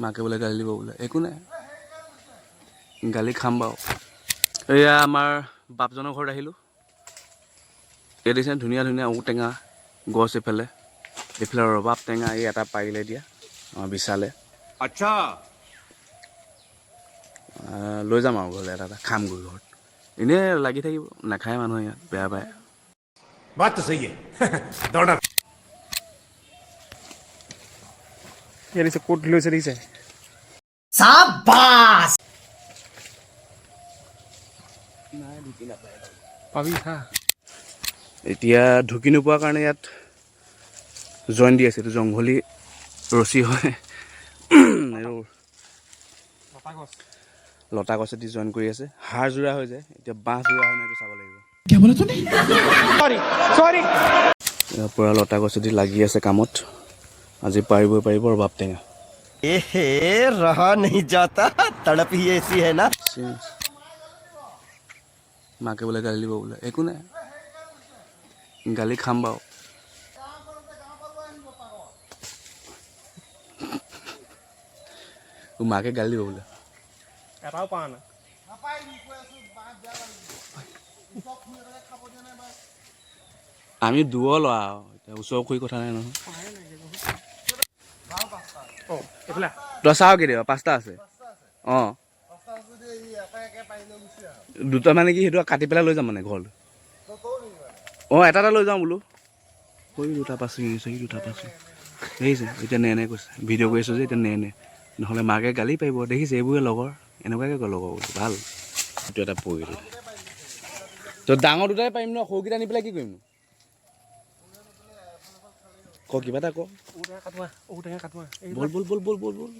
মাকে বোলে গালি দিব বোলে, একো নাই, গালি খাম বাৰু। এয়া আমাৰ বাপজনৰ ঘৰত আহিলোঁ। এই দেখিছে ধুনীয়া ধুনীয়া ঔটেঙা গছ এইফালে ৰবাব টেঙা এই এটা পাৰিলে দিয়া আমাৰ বিশালে। আচ্ছা, লৈ যাম আৰু ঘৰলৈ এটা খামগৈ ঘৰত। এনেই লাগি থাকিব, নাখায় মানুহে ইয়াত, বেয়া পায়। बात तो सही है दौड़ा ये दिसे कोट লৈছে দিছে शाबाश পাবি খা এতিয়া ঢুকি নোপোৱাৰ কাৰণে ইয়াত জইন দি আছে। এইটো জংঘলী ৰছী হয় আৰু লতা গছেদি জইন কৰি আছে। হাড় জোৰা হৈ যায়, এতিয়া বাঁহ জোৰা হয় নাই এইটো চাব লাগিব। ইয়াৰ পৰা লতা গছেদি লাগি আছে কামত। আজি পাৰিবই পাৰিব ৰবাব টেঙা। रहा नहीं जाता तड़प ही ऐसी है ना মাকে বোলে গালি দিব বোলে, একো নাই, গালি খাম বাৰু। মাকে গালি দিব বোলে। এটাও পা না আমি দূৰৰ ল'ৰা আৰু এতিয়া ওচৰ খুৰি কথা নাই নহয়। ও এফলা তই চাও কেতিয়াবা 5টা আছে। অঁ দুটা মানে কি সেইটো কাটি পেলাই লৈ যাম মানে ঘৰলৈ। অঁ এটা লৈ যাওঁ বোলো। কৈ দুটা পাইছোঁ দুটা পাইছোঁ দেখিছে। এতিয়া নে কৈছে, ভিডিঅ' কৰি আছোঁ যে এতিয়া নে নহ'লে মাকে গালি পাৰিব। দেখিছে এইবোৰে লগৰ, এনেকুৱাকৈ কয় লগৰ বোলো ভাল। সেইটো এটা পৰিলে তই ডাঙৰ দুটাই পাৰিম ন, সৰুকেইটা নি পেলাই কি কৰিম? ক কিবা এটা ক। ঔটেঙা কাটোৱা বল বল বল বল বল বল